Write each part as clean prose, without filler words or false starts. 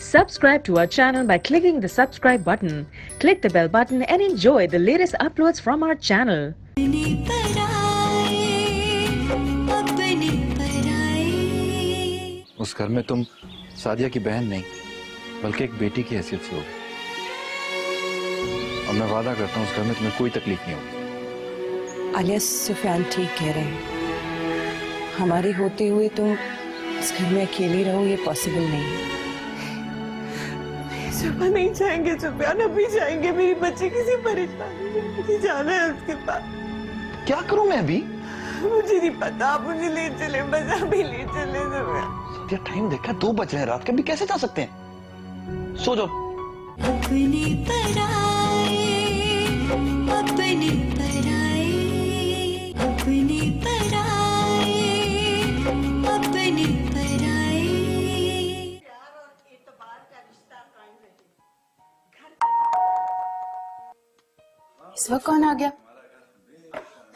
Subscribe to our channel by clicking the subscribe button. Click the bell button and enjoy the latest uploads from our channel. उस घर में तुम सादिया की बहन नहीं बल्कि एक बेटी की हैसियत से हो। और मैं वादा करता हूँ उस घर में तुम्हें कोई तकलीफ नहीं होगी। आलिया, सुफियान ठीक कह रहे हैं। हमारी होते हुए तुम इस घर में अकेली रहो, ये पॉसिबल नहीं है। सुबह नहीं जाएंगे सुफियान, अभी जाएंगे। मेरी बच्ची किसी परेशानी में, मुझे जाना है उसके पास। क्या करूं मैं अभी? मुझे नहीं पता, आप मुझे ले चले, बस अभी ले चले सुफियान। क्या टाइम देखा, 2 बज रहे हैं रात के, अभी कैसे जा सकते हैं? सो जाओ। अपनी पराए, अपनी पराए, अपनी पराए, अपनी पराए। इस वक्त कौन आ गया?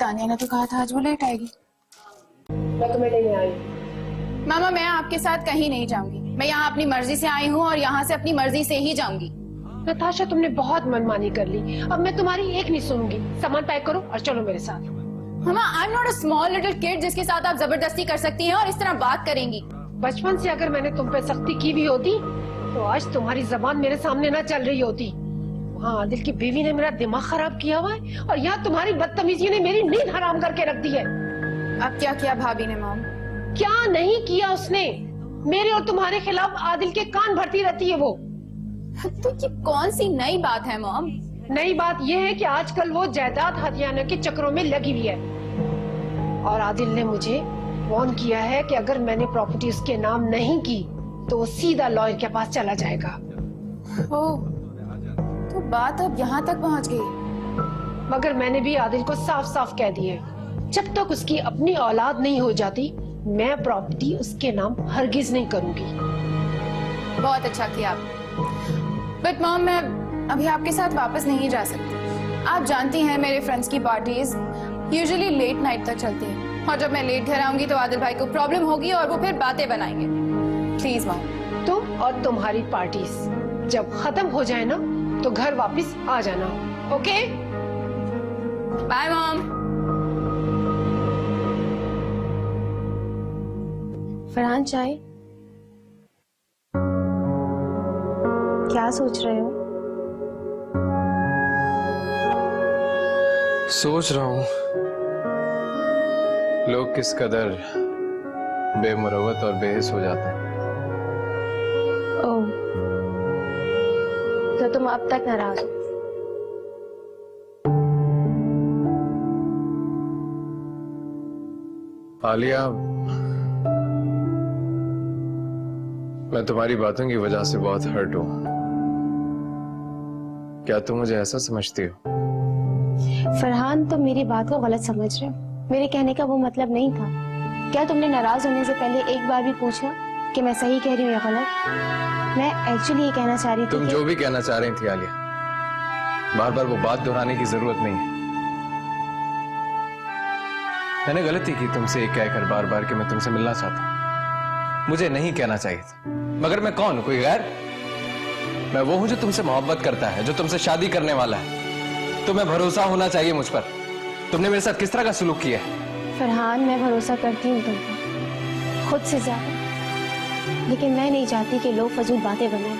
तानिया ने तो कहा था आज वो लेट आएगी। मैं तुम्हें लेने आई। मामा, मैं आपके साथ कहीं नहीं जाऊंगी। मैं यहाँ अपनी मर्जी से आई हूँ और यहाँ से अपनी मर्जी से ही जाऊंगी। नताशा, तुमने बहुत मनमानी कर ली, अब मैं तुम्हारी एक नहीं सुनूंगी। सामान पैक करो और चलो मेरे साथ। मामा, I am not a small little kid जिसके साथ आप जबरदस्ती कर सकती हैं और इस तरह बात करेंगी। बचपन से अगर मैंने तुम पे सख्ती की भी होती तो आज तुम्हारी जबान मेरे सामने ना चल रही होती। हाँ, आदिल की बीवी ने मेरा दिमाग खराब किया हुआ है और यहाँ तुम्हारी बदतमीजी ने मेरी नींद हराम करके रख दी है। अब क्या किया भाभी ने मॉम? क्या नहीं किया उसने? मेरे और तुम्हारे खिलाफ आदिल के कान भरती रहती है वो। तो ये कौन सी नई बात है मॉम? नई बात ये है कि आजकल वो जायदाद हथियाने के चक्रों में लगी हुई है और आदिल ने मुझे वार्न किया है कि अगर मैंने प्रॉपर्टी उसके नाम नहीं की तो वो सीधा लॉयर के पास चला जाएगा। ओह, तो बात अब यहाँ तक पहुँच गई। मगर मैंने भी आदिल को साफ साफ कह दिया है, जब तक उसकी अपनी औलाद नहीं हो जाती मैं प्रॉपर्टी उसके नाम हरगिज नहीं करूंगी। बहुत अच्छा किया आप। बट मॉम, मैं अभी आपके साथ वापस नहीं जा सकती। आप जानती हैं मेरे फ्रेंड्स की पार्टीज यूजुअली लेट नाइट तक चलती हैं और जब मैं लेट घर आऊंगी तो आदिल भाई को प्रॉब्लम होगी और वो फिर बातें बनाएंगे। Please mom. तुम और तुम्हारी पार्टीज जब खत्म हो जाए ना तो घर वापस आ जाना। Okay, bye mom. फरहान, चाय? क्या सोच रहे हो? सोच रहा हूं लोग किस कदर बेमुरवत और बेहिस हो जाते हैं। ओह, तो तुम अब तक नाराज हो? आलिया, मैं तुम्हारी बातों की वजह से बहुत हर्ट हूं। क्या तुम मुझे ऐसा समझती हो? फरहान, तुम मेरी बात को गलत समझ रहे हो। मेरे कहने का वो मतलब नहीं था। क्या तुमने नाराज होने से पहले एक बार भी पूछा कि मैं सही कह रही हूँ या गलत? मैं एक्चुअली ये कहना चाह रही थी तुम जो भी कहना चाह रही थी आलिया, बार बार वो बात दोहराने की जरूरत नहीं है। मैंने गलती की तुमसे ये कहकर बार बार कि मैं तुमसे मिलना चाहता हूं। मुझे नहीं कहना चाहिए था, मगर मैं कौन हूं? कोई गैर? मैं वो हूं जो तुमसे मोहब्बत करता है, जो तुमसे शादी करने वाला है। तुम्हें भरोसा होना चाहिए मुझ पर। तुमने मेरे साथ किस तरह का सलूक किया है? फरहान, मैं भरोसा करती हूँ तुम पर, खुद से ज्यादा। लेकिन मैं नहीं चाहती कि लोग फजूल बातें बनाएं,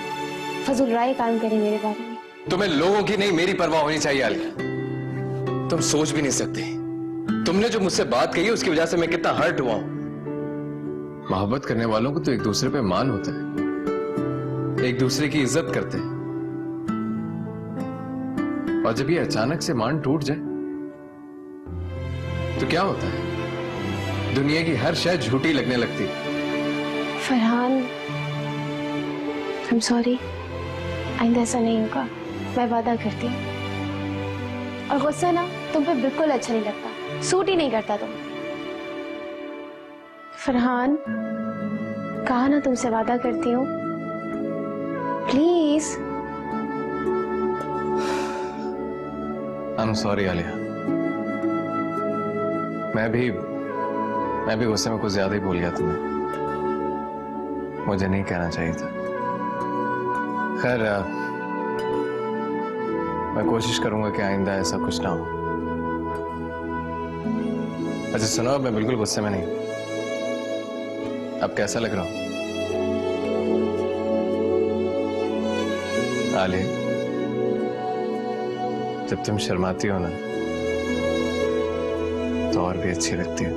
फजूल राय कायम करें मेरे बारे में। तुम्हें लोगों की नहीं मेरी परवाह होनी चाहिए आलिया। तुम सोच भी नहीं सकते तुमने जो मुझसे बात कही उसकी वजह से मैं कितना हर्ट हुआ हूं। मोहब्बत करने वालों को तो एक दूसरे पे मान होता है, एक दूसरे की इज्जत करते हैं। और जब ये अचानक से मान टूट जाए तो क्या होता है? दुनिया की हर शय झूठी लगने लगती है। फरहान, I'm sorry, आइंदा ऐसा नहीं होगा, मैं वादा करती हूँ। और गुस्सा ना तुम पे बिल्कुल अच्छा नहीं लगता, सूट ही नहीं करता तुम। फरहान, कहा ना तुमसे वादा करती हूँ, please. I am sorry Alia, मैं भी गुस्से में कुछ ज्यादा ही बोल गया तुम्हें। मुझे नहीं कहना चाहिए था। खैर मैं कोशिश करूंगा कि आइंदा ऐसा कुछ ना हो। अच्छा सुनो, अब मैं बिल्कुल गुस्से में नहीं हूं। अब कैसा लग रहा हूं? आले, जब तुम शर्माती हो ना तो और भी अच्छी लगती हो।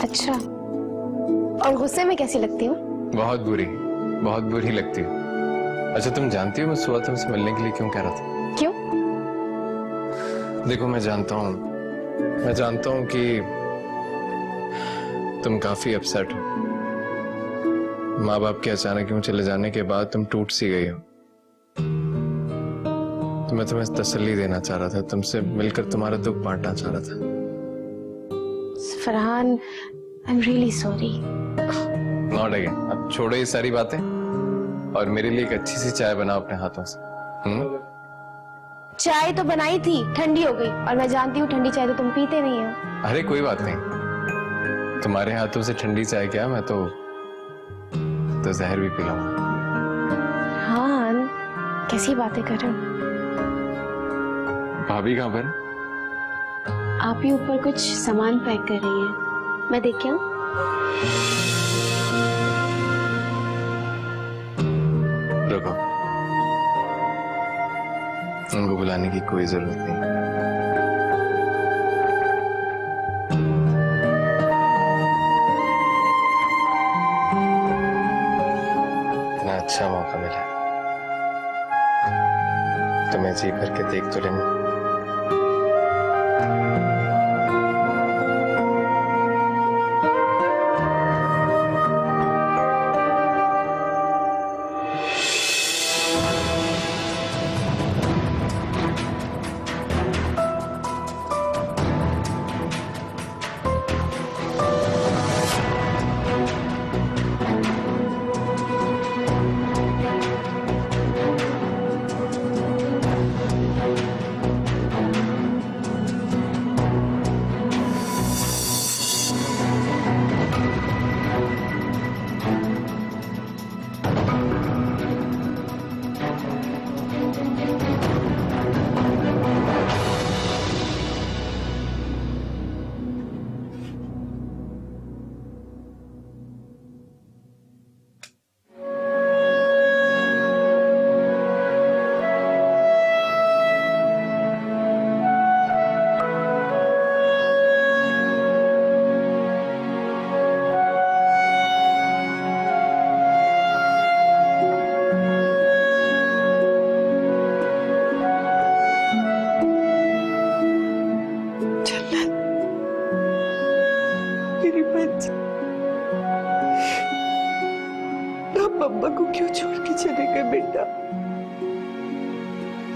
अच्छा, और गुस्से में कैसी लगती हूँ? बहुत बुरी लगती हो। अच्छा तुम जानती हो मैं सुबह तुमसे मिलने के लिए क्यों कह रहा था? क्यों? देखो मैं जानता हूं कि तुम काफी अपसेट हो। माँ बाप के अचानक यूं चले जाने के बाद तुम टूट सी गई हो। तो मैं तुम्हें तसल्ली देना चाह रहा था, तुमसे मिलकर तुम्हारा दुख बांटना चाह रहा था। Farhan, I am really sorry. Not again. अब छोड़ो ये सारी बातें और मेरे लिए एक अच्छी सी चाय बनाओ अपने हाथों से। चाय तो बनाई थी, ठंडी हो गई, और मैं जानती हूँ ठंडी चाय तो तुम पीते नहीं हो। अरे कोई बात नहीं, तुम्हारे हाथों से ठंडी चाय क्या, मैं तो जहर भी पी लूंगा। हाँ, कैसी बातें कर रहे हो? भाभी कहाँ पर है? आप ही ऊपर कुछ सामान पैक कर रही हैं, मैं देख के आऊं? रुको, उनको बुलाने की कोई जरूरत नहीं। इतना अच्छा मौका मिला, तुम्हें जी भर के देख तो लेना। मम्मा को क्यों छोड़ के चले गए बेटा?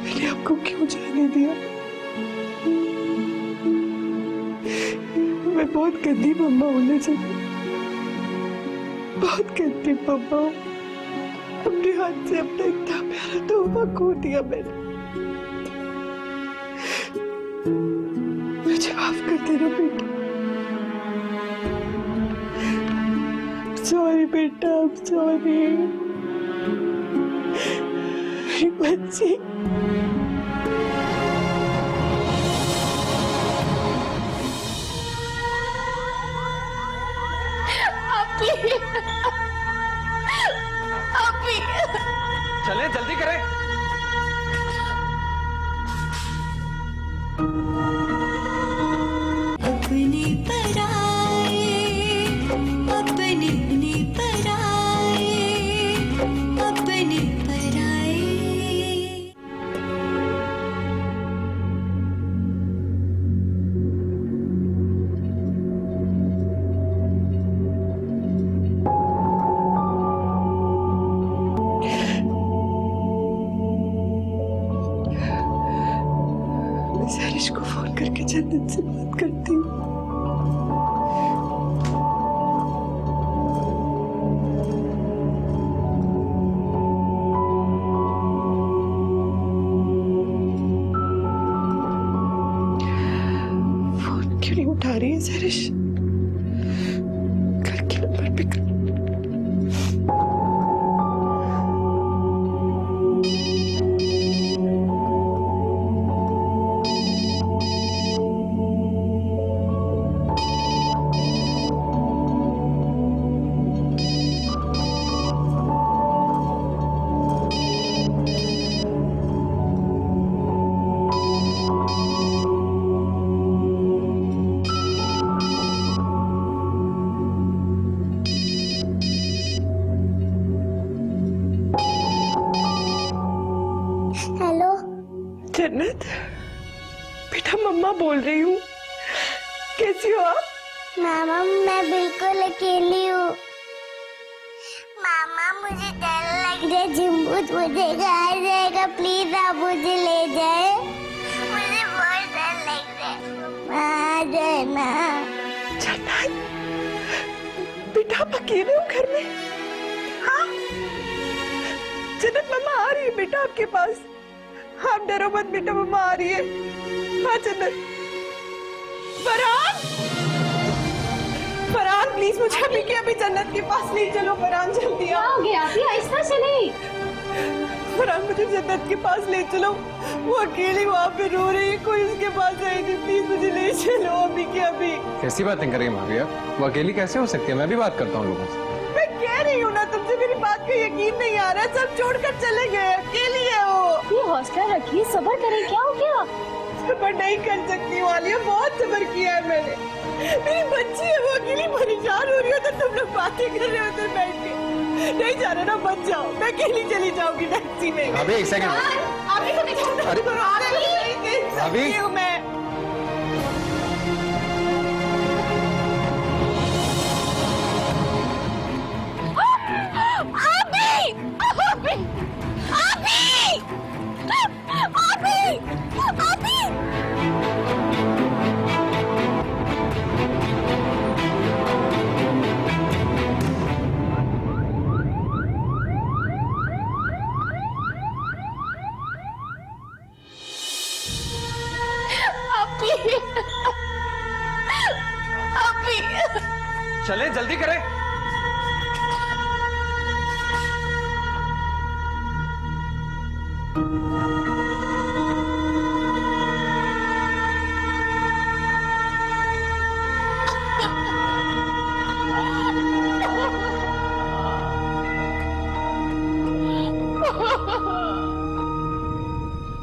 मैंने आपको क्यों जाने दिया? मैं बहुत गंदी मम्मा होने चली, बहुत गंदी मम्मा। अपने हाथ से अपना इतना प्यारा तोहफा खो दिया मैंने। मुझे माफ कर देना बेटा। सॉरी बेटा, आई एम सॉरी। मेरी बच्ची। चले जल्दी करें। अपनी पराए, अपनी पराए, अपनी पराए। सैरिश को फोन करके जन्नत से बात करती हूँ। फोन क्यों नहीं उठा रही है सैरिश? घर के नंबर पे कर। जन्नत, बेटा मम्मा बोल रही हूँ। कैसी हो आप? मामा मैं बिल्कुल अकेली हूँ। मामा मुझे डर लग रहा है, जिम्बूत मुझे खा जाएगा, प्लीज आप मुझे ले जाए, मुझे बहुत डर लग रहा है, आ जाना। जन्नत बेटा आप अकेले हो घर में? हाँ जन्नत मम्मा आ रही है बेटा आपके पास। आप डरो मत बेटा, मम्मा आ रही है। हाँ जन्नत। फरहान, फरहान प्लीज मुझे अभी के अभी जन्नत के पास ले चलो। फरहान जल्दी आओ। हो गया अभी आहिस्ता चले। फरहान मुझे जन्नत के पास ले चलो, वो अकेली वहाँ पे रो रही है, कोई उसके पास आएगी, प्लीज मुझे ले चलो अभी के अभी। कैसी बातें कर रही है भाभी आप? वो अकेली कैसे हो सकती है? मैं भी बात करता हूँ लोगों से। मैं कह रही हूँ ना तुमसे, मेरी बात का यकीन नहीं आ रहा, सब छोड़कर चले गए, अकेली है वो। ये हौसला रखिए, सब्र करें। क्या हो गया? सब्र नहीं कर सकती वालिया, बहुत सब्र किया है मैंने। मेरी बच्ची है, वो अकेली परेशान हो रही हो तो तुम लोग बातें कर रहे हो उधर बैठ के। नहीं जा रहा ना, बच जाओ, मैं अकेली चली जाऊंगी टैक्सी में। अभी एक सेकंड। अभी तो नहीं, अरे अभी हूँ मैं। चले जल्दी करें।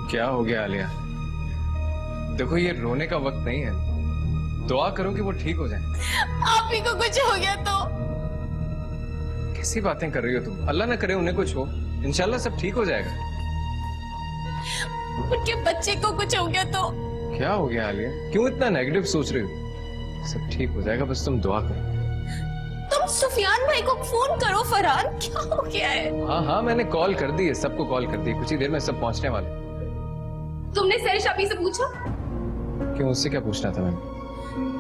क्या हो गया आलिया? देखो ये रोने का वक्त नहीं है, दुआ करो कि वो ठीक हो जाए। आप ही को कुछ हो गया तो? कैसी बातें कर रही हो तुम? अल्लाह ना करे उन्हें कुछ हो, इंशाल्लाह सब ठीक हो जाएगा। उनके बच्चे को कुछ हो गया तो? क्या हो गया आलिया? क्यों इतना नेगेटिव सोच रही हो? सब ठीक हो जाएगा, बस तुम दुआ करो। तुम सुफियान भाई को फोन करो फरहान, क्या हो गया है? हाँ हाँ मैंने कॉल कर दी है, सबको कॉल कर दी, कुछ ही देर में सब पहुंचने वाले। तुमने सैरिश आपी से पूछा? क्यों, उससे क्या पूछना था मैंने?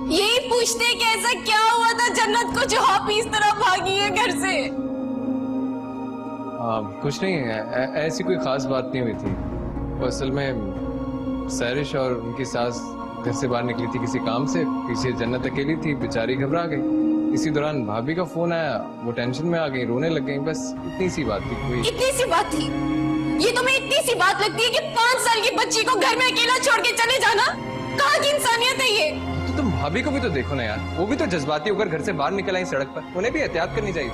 यही पूछते कि ऐसा क्या हुआ था जन्नत को जो आप इस तरह भागी है घर से? कुछ नहीं ऐसी कोई खास बात नहीं हुई थी। वो असल में सैरिश और उनकी सास घर से बाहर निकली थी किसी काम से, पीछे जन्नत अकेली थी, बेचारी घबरा गई। इसी दौरान भाभी का फोन आया, वो टेंशन में आ गई, रोने लग गई, बस इतनी सी बात थी। कोई इतनी सी बात थी? ये तुम्हें इतनी सी बात लगती है कि 5 साल की बच्ची को घर में अकेला छोड़ के चले जाना? कहाँ की इंसानियत है ये? तो तुम भाभी को भी तो देखो ना यार, वो भी तो जज्बाती होकर घर से बाहर निकल आई सड़क पर, उन्हें भी एहतियात करनी चाहिए थी।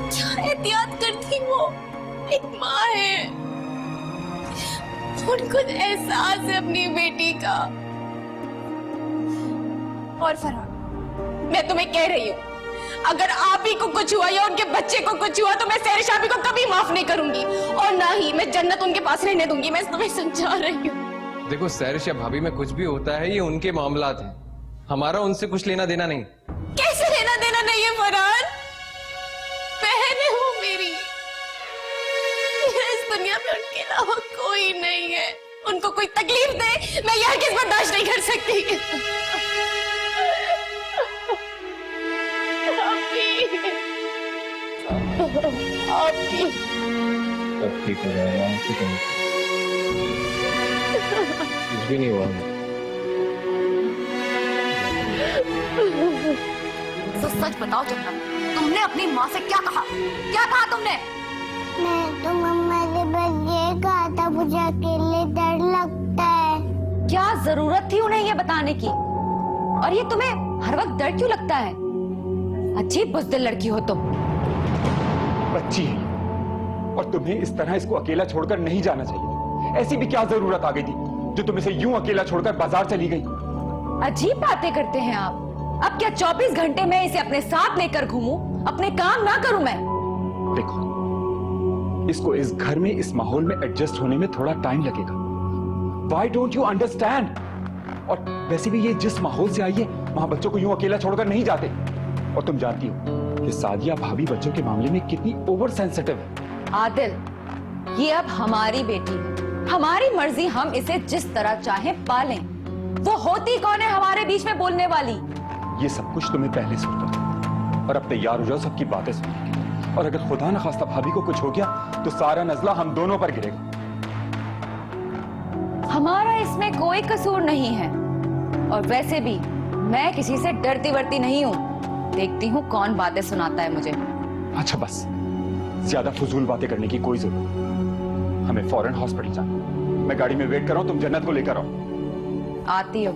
क्या एहतियात करती वो? एक माँ है, उनको एहसास है अपनी बेटी का। और फरहान, मैं तुम्हें कह रही हूँ, अगर आप ही को कुछ हुआ या उनके बच्चे को कुछ हुआ तो मैं सैरिश आपी को कभी माफ नहीं करूंगी, और ना ही मैं जन्नत उनके पास रहने दूंगी। मैं तुम्हें समझा रही हूँ। देखो सैरिश या भाभी में कुछ भी होता है, ये उनके मामलात हैं, हमारा उनसे कुछ लेना देना नहीं। कैसे लेना देना नहीं है फरहान? बहन है वो मेरी, इस दुनिया में उनके अलावा कोई नहीं है। उनको कोई तकलीफ दे मैं यह किस बर्दाश्त नहीं कर सकती। आपकी सब ठीक हो जाएगा, कुछ भी नहीं हुआ। तो सच बताओ जन्नत, तुमने अपनी माँ से क्या कहा? क्या कहा तुमने? मैं तो मम्मा से बस ये कहा था, मुझे अकेले डर लगता है। क्या जरूरत थी उन्हें ये बताने की? और ये तुम्हें हर वक्त डर क्यों लगता है? अजीब बुज़दिल लड़की हो तुम। बच्ची है और तुम्हें इस तरह इसको अकेला छोड़कर नहीं जाना चाहिए। ऐसी भी क्या जरूरत आ गई थी जो तुम इसे यूं अकेला छोड़कर बाजार चली गई? अजीब बातें करते हैं आप। अब क्या 24 घंटे में इसे अपने साथ लेकर घूमूं, अपने काम ना करूं मैं? देखो, इसको इस घर में इस माहौल में एडजस्ट होने में थोड़ा टाइम लगेगा, Why don't you understand? और वैसे भी ये जिस माहौल से आई है वहां बच्चों को यूं अकेला छोड़कर नहीं जाते। और तुम जानती हो कि सादिया भाभी बच्चों के मामले में कितनी ओवर सेंसिटिव है। आदिल, ये अब हमारी बेटी है, हमारी मर्जी, हम इसे जिस तरह चाहे पालें। वो होती कौन है हमारे बीच में बोलने वाली? ये सब कुछ तुम्हें पहले से होता था और अब तैयार हो जाओ सबकी बातें सुनने के। और अगर खुदा न खास्ता भाभी को कुछ हो गया तो सारा नजला हम दोनों पर गिरेगा। हमारा इसमें कोई कसूर नहीं है, और वैसे भी मैं किसी से डरती वरती नहीं हूँ। देखती हूँ कौन बातें सुनाता है मुझे। अच्छा बस, ज्यादा फजूल बातें करने की कोई जरूरत नहीं। हमें फौरन हॉस्पिटल जाना। मैं गाड़ी में वेट कर रहा हूँ, तुम जन्नत को लेकर आओ। आती हो।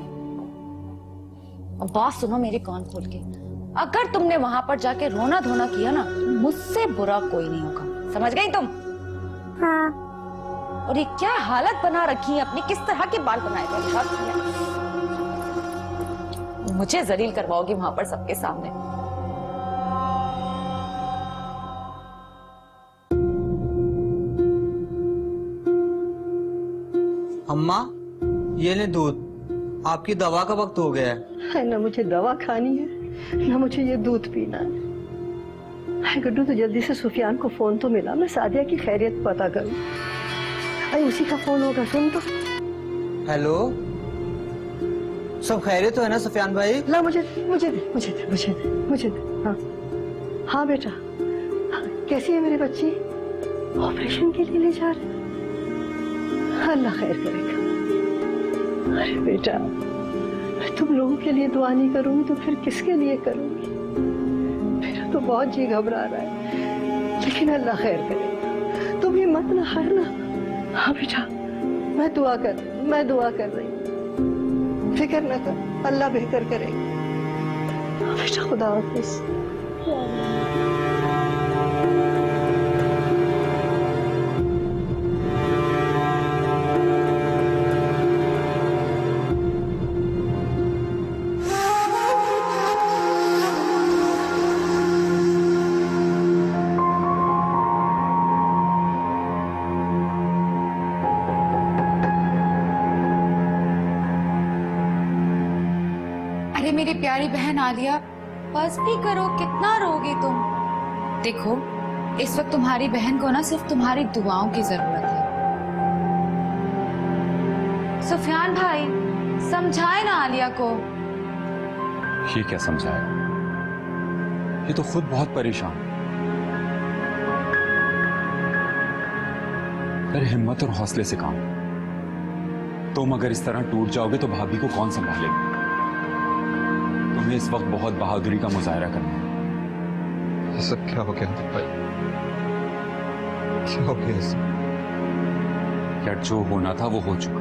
अब बात सुनो मेरी कान खोल के। अगर तुमने वहां पर जाके रोना धोना किया ना, मुझसे बुरा कोई नहीं होगा। समझ गई तुम? हाँ। और ये क्या हालत बना रखी है अपनी, किस तरह के बाल बनाए थे? मुझे जलील करवाओगी वहां पर सबके सामने। अम्मा, ये ले दूध। आपकी दवा का वक्त हो गया है। ना मुझे दवा खानी है ना मुझे ये दूध पीना है। गुड्डू, तो जल्दी से सुफियान को फोन तो मिला, मैं सादिया की खैरियत पता करूं। अरे उसी का फोन होगा, सुन तो। हेलो, सब खैरियत तो है ना सुफियान भाई? ला मुझे मुझे दे मुझे दे मुझे दे मुझे दे। हाँ हाँ बेटा, हाँ, कैसी है मेरी बच्ची? ऑपरेशन के लिए ले जा रहे? अल्लाह खैर करेगा। अरे बेटा, तुम लोगों के लिए दुआ नहीं करूंगी तो फिर किसके लिए करूंगी? मेरा तो बहुत जी घबरा रहा है, लेकिन अल्लाह खैर करेगा। तुम हिम्मत ना हारना। हाँ बेटा, मैं दुआ कर रही हूँ। फिक्र न कर, अल्लाह बेहतर करेगा। बेटा खुदा हाफिज। मेरी प्यारी बहन आलिया, बस भी करो, कितना रोगे तुम? देखो, इस वक्त तुम्हारी बहन को ना सिर्फ तुम्हारी दुआओं की जरूरत है। सुफियान भाई, समझाए ना आलिया को। ये क्या समझाएगा? ये तो खुद बहुत परेशान। अरे हिम्मत और हौसले से काम। तुम अगर इस तरह टूट जाओगे तो भाभी को कौन संभालेगा? तुम्हें इस वक्त बहुत बहादुरी का मुजाहरा करना है। ऐसा क्या हो गया भाई? क्या हो गया ऐसा? यार, जो होना था वो हो चुका।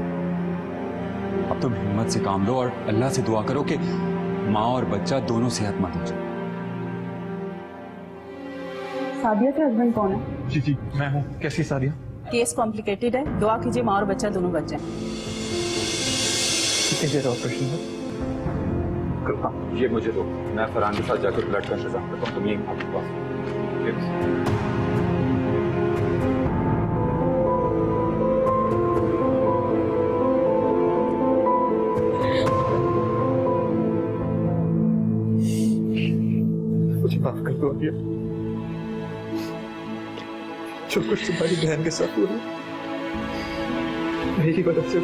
अब तुम हिम्मत से काम लो और अल्लाह से दुआ करो कि माँ और बच्चा दोनों सेहतमंद हो जाए। सादिया के हस्बैंड कौन है? जी मैं हूँ। कैसी सादिया? केस कॉम्प्लिकेटेड है, दुआ कीजिए माँ और बच्चा दोनों बच जाए। कितनी देर ऑपरेशन है? हाँ, ये मुझे दो, मैं फरहान के साथ जाकर ब्लड का इंतजाम करता हूँ। तुम यहीं भाभी के पास। मुझे माफ कर दो आलिया, जो कुछ तुम्हारी बहन के साथ हुआ मेरी वजह से।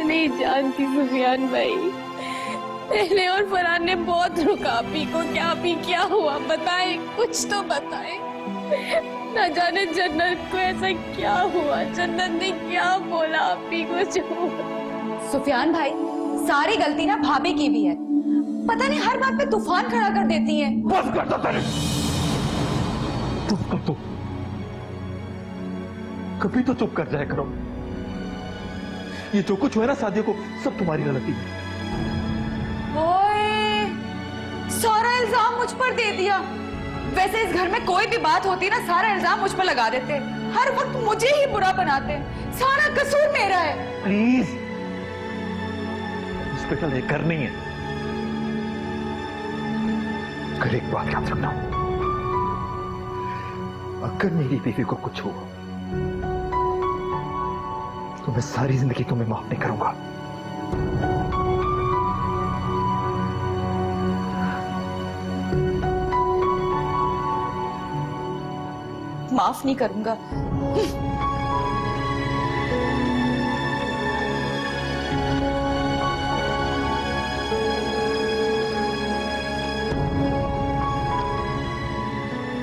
नहीं जानती सुफियान भाई, पहले और फरहान ने बहुत रुका आपी को। क्या आपी क्या हुआ, बताएं, कुछ तो बताएं। ना जाने जन्नत को ऐसा क्या हुआ, जन्नत ने क्या बोला आपी को जो हुआ। सुफियान भाई, सारी गलती ना भाभी की भी है। पता नहीं हर बात पे तूफान खड़ा कर देती है। बस कर दो तेरे। चुप कर दो, कभी तो चुप कर जाया करो। ये जो कुछ हुआ ना सादिया को, सब तुम्हारी गलती है। ओए, सारा इल्जाम मुझ पर दे दिया। वैसे इस घर में कोई भी बात होती ना, सारा इल्जाम मुझ पर लगा देते। हर वक्त मुझे ही बुरा बनाते। सारा कसूर मेरा है। प्लीज, हॉस्पिटल एक घर नहीं है। अगर एक बात याद रखना, अगर मेरी बीवी को कुछ हुआ तो मैं सारी जिंदगी तुम्हें माफ नहीं करूंगा। माफ नहीं करूंगा।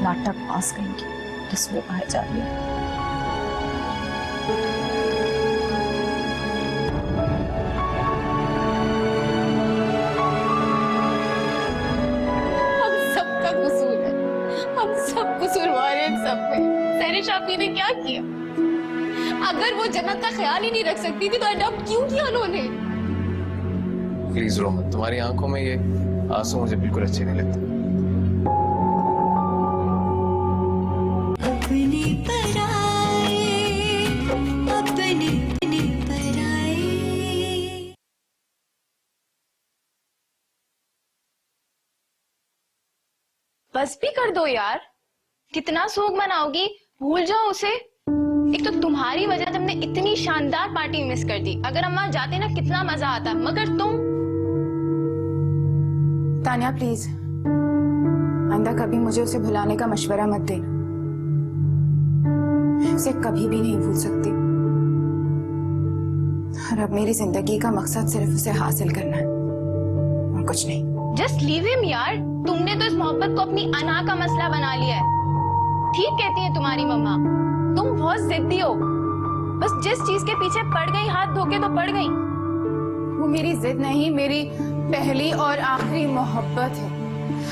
नाटक पास करेंगी रसोई बाहर जा रही है। हम सबका कसूर है, हम सब कसूरवार हैं इन सब में। सैरिश आपी ने क्या किया? अगर वो जन्नत का ख्याल ही नहीं रख सकती थी तो अडॉप्ट क्यों किया उन्होंने? प्लीज रो मत, तुम्हारी आंखों में ये आंसू मुझे बिल्कुल अच्छे नहीं लगते। अपने पराए, अपने पराए। बस भी कर दो यार, कितना शोक मनाओगी? भूल जाओ उसे। एक तो तुम्हारी वजह से हमने इतनी शानदार पार्टी मिस कर दी। अगर हम वहां जाते ना कितना मजा आता, मगर तुम। तान्या प्लीज, आइंदा कभी मुझे उसे भुलाने का मशवरा मत देना। मैं उसे कभी भी नहीं भूल सकती। और अब मेरी जिंदगी का मकसद सिर्फ उसे हासिल करना है और कुछ नहीं। जस्ट लीव हिम यार। तुमने तो इस मोहब्बत को अपनी अना का मसला बना लिया है। ठीक कहती है तुम्हारी मम्मा, तुम बहुत जिद्दी हो। बस जिस चीज के पीछे पड़ गई, हाथ धोके तो पड़ गई। वो मेरी जिद नहीं, मेरी पहली और आखिरी मोहब्बत है।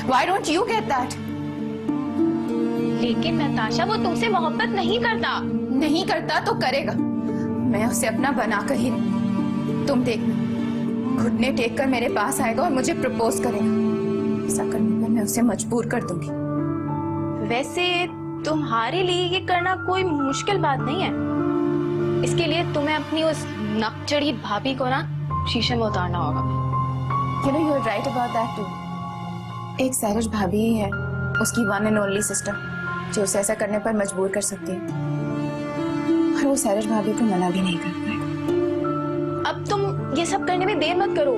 Why don't you get that? लेकिन नताशा वो तुमसे मोहब्बत नहीं करता। नहीं करता तो करेगा। मैं उसे अपना बनाकर ही रहूं। तुम देखना, घुटने टेक कर मेरे पास आएगा और मुझे प्रपोज करेगा। ऐसा करने पर मैं उसे मजबूर कर दूंगी। वैसे तुम्हारे लिए ये करना कोई मुश्किल बात नहीं है। इसके लिए तुम्हें अपनी उस नकचढ़ी भाभी को ना शीशे में उतारना होगा। You know, you're right about that too. एक सैरिश भाभी ही है, उसकी वन एंड ओनली सिस्टर, जो उसे ऐसा करने पर मजबूर कर सकती है। और वो सैरिश भाभी को मना भी नहीं कर पाएगा। अब तुम ये सब करने में देर मत करो।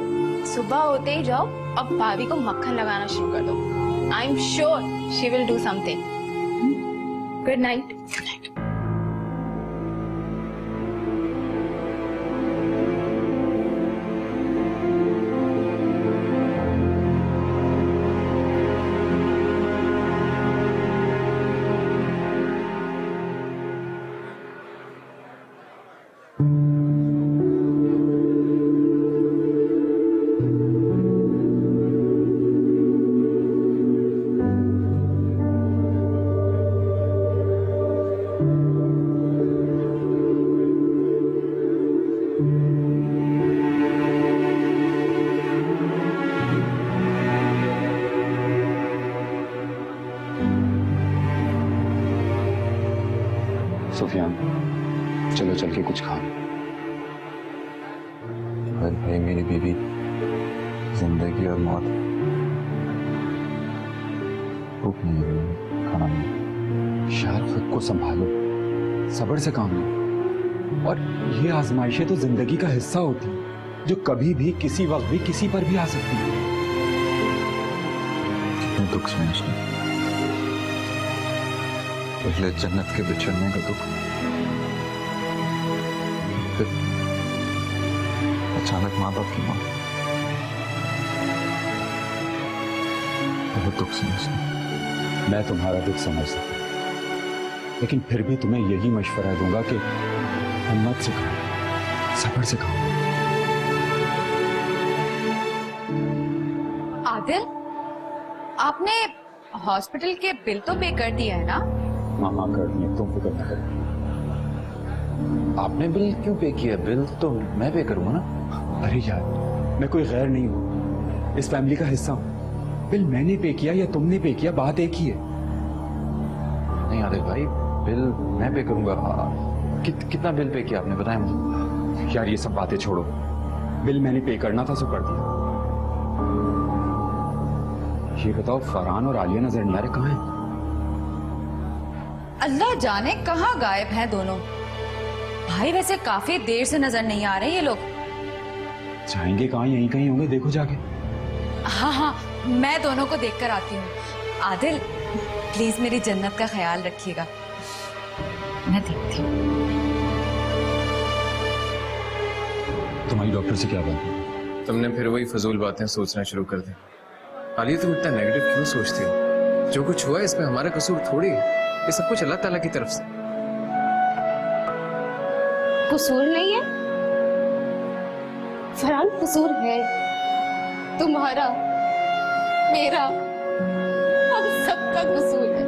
सुबह होते ही जाओ अब भाभी को मक्खन लगाना शुरू कर दो। I am sure she will do something. Good night. Good night. Sufiyan, चलो चल के कुछ खा। भाई मेरी बीवी, जिंदगी और मौत, भूख नहीं है, खाना नहीं। यार खुद को संभालो, सब्र से काम लो। और ये आजमाइशें तो जिंदगी का हिस्सा होती है, जो कभी भी किसी वक्त भी किसी पर भी आ सकती है। कितने दुख सुने उसने। पहले जन्नत के बिछड़ने का दुख, फिर अचानक माँ बाप की मौत। बहुत दुख सुने उसने। मैं तुम्हारा दुख समझता हूं, लेकिन फिर भी तुम्हें यही मशवरा दूंगा कि हिम्मत से खाओ, सब्र से खाओ। आदिल, आपने हॉस्पिटल के बिल तो पे कर दिया है ना? मामा कर दिए, तुम फिक्र न करो। आपने बिल क्यों पे किया? बिल तो मैं पे करूंगा ना। अरे यार, मैं कोई गैर नहीं हूं, इस फैमिली का हिस्सा हूं। बिल मैंने पे किया या तुमने पे किया, बात एक ही है। नहीं आदिल भाई, बिल मैं पे करूंगा। कितना बिल पे किया आपने, बताया मुझे। यार ये सब बातें छोड़ो, बिल मैंने पे करना था सो कर दिया। ये बताओ, फरहान और आलिया नजर नहीं आ रहे, कहाँ हैं? अल्लाह जाने कहाँ गायब हैं दोनों। भाई वैसे काफी देर से नजर नहीं आ रहे ये लोग। जाएंगे कहाँ, यहीं कहीं होंगे, देखो जाके। हाँ हाँ, मैं दोनों को देखकर आती हूँ। आदिल प्लीज मेरी जन्नत का ख्याल रखिएगा, मैं देखती हूँ। तुम्हारी डॉक्टर से क्या बात है? तुमने फिर वही फजूल बातें सोचना शुरू कर दी। आलिया तुम इतना नेगेटिव क्यों सोचती हो? जो कुछ हुआ है इसमें हमारा कसूर थोड़ी है, ये सब कुछ अल्लाह ताला की तरफ से। कसूर नहीं है फरहान, कसूर है तुम्हारा, मेरा, हम सबका कसूर है।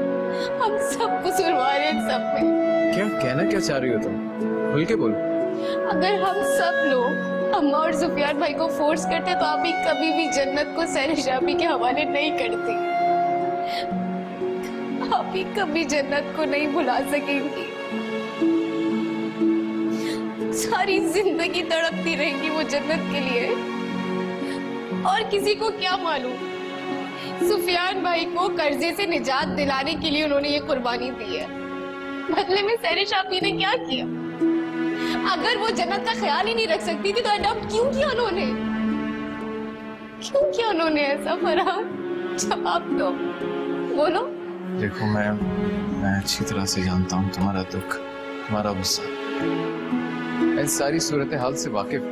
हम सब कसूरवार हैं सब में। क्या कहना क्या चाह रही हो तुम? खुल के बोलो। अगर हम सब लोग अम्मा और सुफियान भाई को फोर्स करते तो आप ही कभी भी जन्नत को सहरशाबी के हवाले नहीं करती। आप ही कभी जन्नत को नहीं भुला सकेंगी। सारी जिंदगी तड़पती रहेंगी वो जन्नत के लिए। और किसी को क्या मालूम, सुफियान भाई को कर्जे से निजात दिलाने के लिए उन्होंने ये कुर्बानी दी है। बदले में सहरशाबी ने क्या किया? अगर वो जन्नत का ख्याल ही नहीं रख सकती थी तो अडॉप्ट क्यों किया उन्होंने? क्यों किया उन्होंने ऐसा? फरहान जवाब दो, बोलो। देखो मैं अच्छी तरह से जानता हूँ तुम्हारा दुख, तुम्हारा गुस्सा, मैं सारी सूरत हाल से वाकिफ,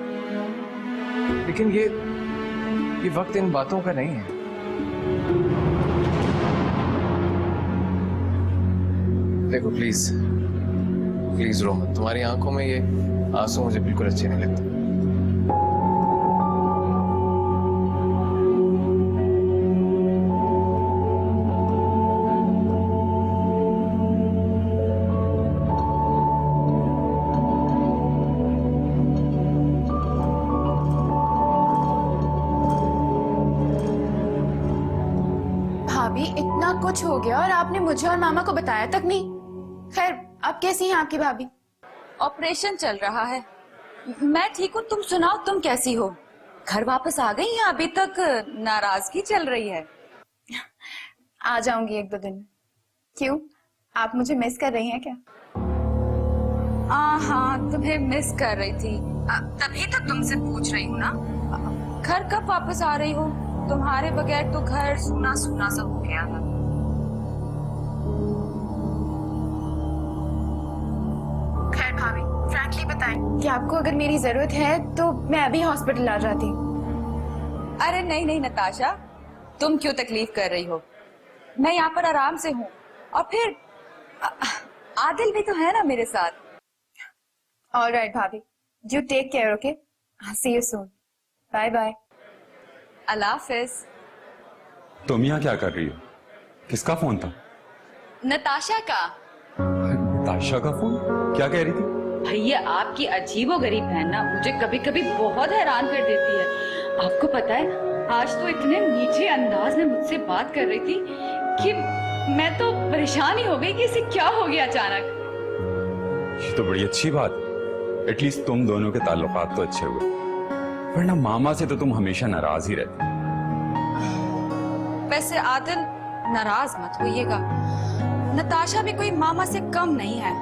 लेकिन ये वक्त इन बातों का नहीं है। देखो प्लीज प्लीज रो मत, तुम्हारी आंखों में ये आंसू मुझे बिल्कुल अच्छे नहीं लगते। भाभी इतना कुछ हो गया और आपने मुझे और मामा को बताया तक नहीं। खैर अब कैसी हैं आपकी भाभी? ऑपरेशन चल रहा है। मैं ठीक हूँ, तुम सुनाओ, तुम कैसी हो? घर वापस आ गई या अभी तक नाराजगी चल रही है? आ जाऊंगी एक दो दिन में। क्यों, आप मुझे मिस कर रही हैं क्या? हाँ, तुम्हें मिस कर रही थी, तभी तो तुमसे पूछ रही हूँ ना। घर कब वापस आ रही हो? तुम्हारे बगैर तो घर सूना सूना सा हो गया था। खैर भाभी, फ्रैंकली बताएं कि आपको अगर मेरी जरूरत है तो मैं अभी हॉस्पिटल आ जाती हूँ। अरे नहीं नहीं नताशा, तुम क्यों तकलीफ कर रही हो? मैं यहाँ पर आराम से हूँ, और फिर आदिल भी तो है ना मेरे साथ। All right, भाभी, you take care, okay? I'll see you soon. Bye bye. अल्लाह हाफिज। तुम यहाँ क्या कर रही हो? किसका फोन था? नताशा का। नताशा का फोन? क्या कह रही थी? भैया आपकी अजीबोगरीब बहन ना मुझे कभी कभी बहुत हैरान कर देती है। आपको पता है, आज तो इतने मीठे अंदाज में मुझसे बात कर रही थी कि मैं तो परेशान ही हो गई कि इसे क्या हो गया अचानक। ये तो बड़ी अच्छी बात है, एटलीस्ट तुम दोनों के ताल्लुकात तो अच्छे हुए, वरना मामा से तो तुम हमेशा नाराज ही रहती। वैसे आदिल नाराज मत होइएगा, नताशा भी कोई मामा से कम नहीं है।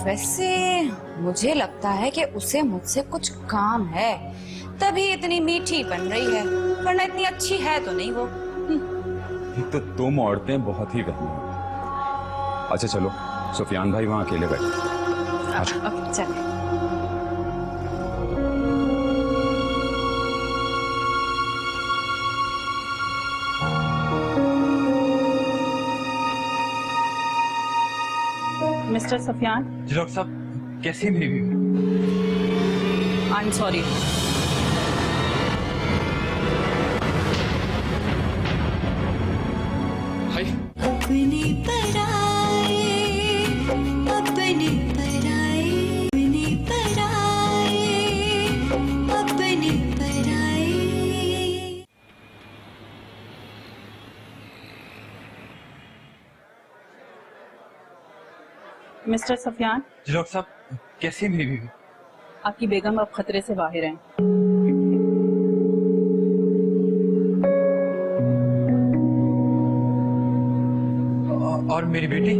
वैसे मुझे लगता है कि उसे मुझसे कुछ काम है, तभी इतनी मीठी बन रही है, वरना इतनी अच्छी है तो नहीं वो। एक तो तुम औरतें बहुत ही वहमी हो। अच्छा चलो, सुफियान भाई वहां अकेले बैठे। ओके चले। मिस्टर सफियान। जी डॉक्टर साहब, कैसी बेबी? I am sorry. अपने पराए, अपने पराए, अपने पराए, अपने पराए। मिस्टर सफियान। जी डॉक्टर साहब, कैसी बेबी? आपकी बेगम अब खतरे से बाहर हैं। और मेरी बेटी?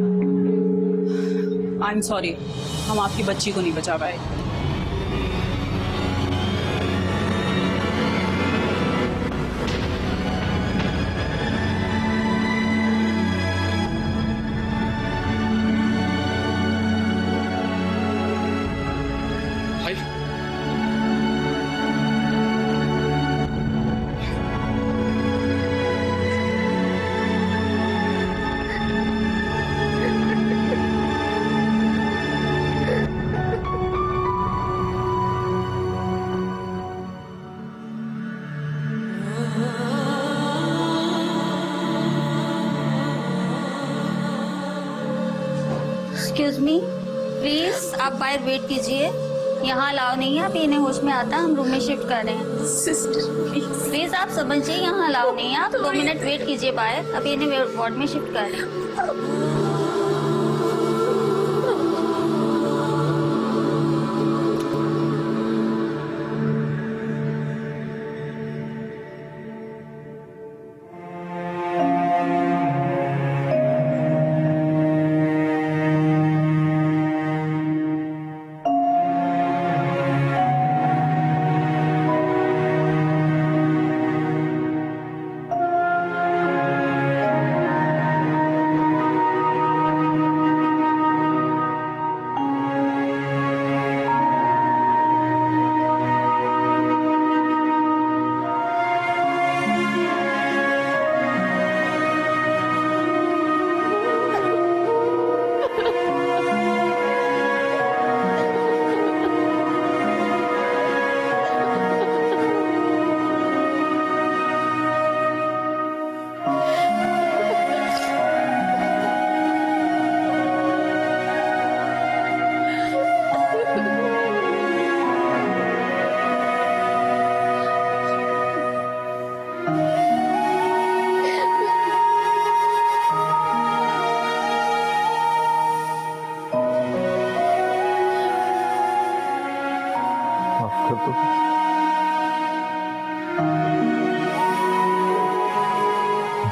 आई एम सॉरी, हम आपकी बच्ची को नहीं बचा पाए। एक्सक्यूज मी, प्लीज आप बाहर वेट कीजिए। यहाँ अलाउ नहीं है, अभी इन्हें होश में आता हम रूम में शिफ्ट कर रहे हैं। सिस्टर प्लीज आप समझिए, यहाँ अलाउ नहीं है, आप 2 मिनट वेट कीजिए बाहर, अभी इन्हें वार्ड में शिफ्ट कर रहे हैं।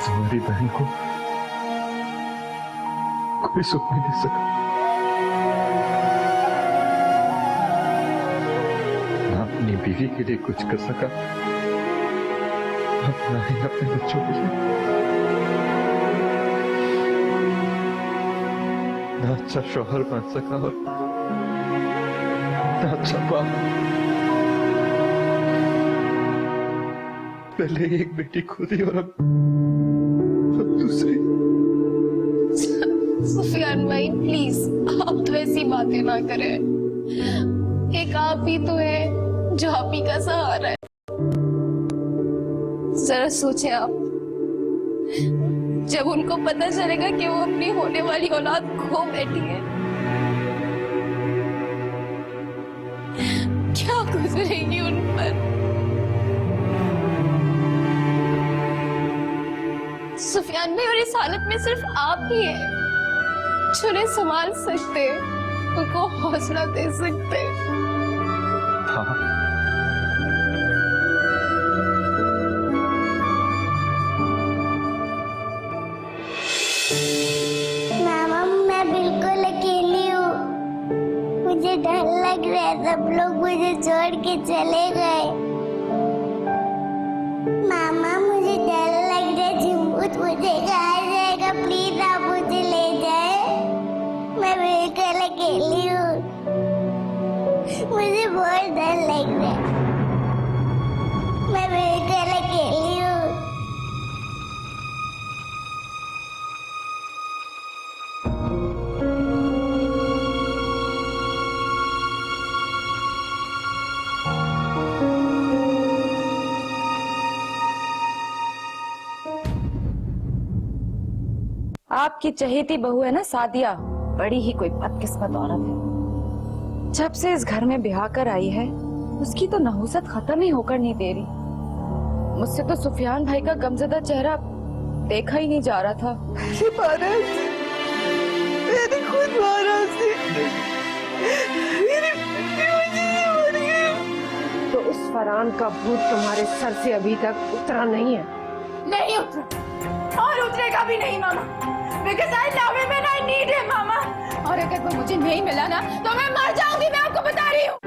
हमारी बहन को कोई सुख नहीं दे सका, ना अपनी बीवी के लिए कुछ कर सका, ना ही अपने बच्चों के लिए। ना अच्छा शौहर बन सका और ना अच्छा बाप। पहले एक बेटी खो दी और अब दूसरी। सुफियान भाई प्लीज, आप तो ऐसी बातें ना करें। एक आप ही तो है जो आप ही का सहारा है। जरा सोचे आप, जब उनको पता चलेगा कि वो अपनी होने वाली औलाद खो बैठी है, क्या गुजरेगी उन पर। सुफियान भाई, और इस हालत में सिर्फ आप ही हैं जो उन्हें संभाल सकते, उनको हौसला दे सकते। हाँ, मामा मैं बिल्कुल अकेली हूँ, मुझे डर लग रहा है, सब लोग मुझे छोड़ के चले गए। मामा मुझे डर लग रहा है, झिम्बुत मुझे खा जाएगा, प्लीज आप मुझे ले जाए, मैं बिल्कुल अकेली हूँ, मुझे बहुत डर लग रहा है, मैं बिल्कुल अकेली हूँ। आपकी चहेती बहू है ना सादिया, बड़ी ही कोई बदकिस्मत औरत है। जब से इस घर में ब्याह कर आई है, उसकी तो नहुसत खत्म ही होकर नहीं दे रही। मुझसे तो सुफियान भाई का गमजदा चेहरा देखा ही नहीं जा रहा था। मेरी खुद वाराणसी, मेरी मर गई। तो उस फरहान का भूत तुम्हारे सर से अभी तक उतरा नहीं है? नहीं उतरा और उतरेगा भी नहीं मामा। because I love him and I need him, मामा। और अगर वो मुझे नहीं मिला ना तो मैं मर जाऊंगी, मैं आपको बता रही हूँ।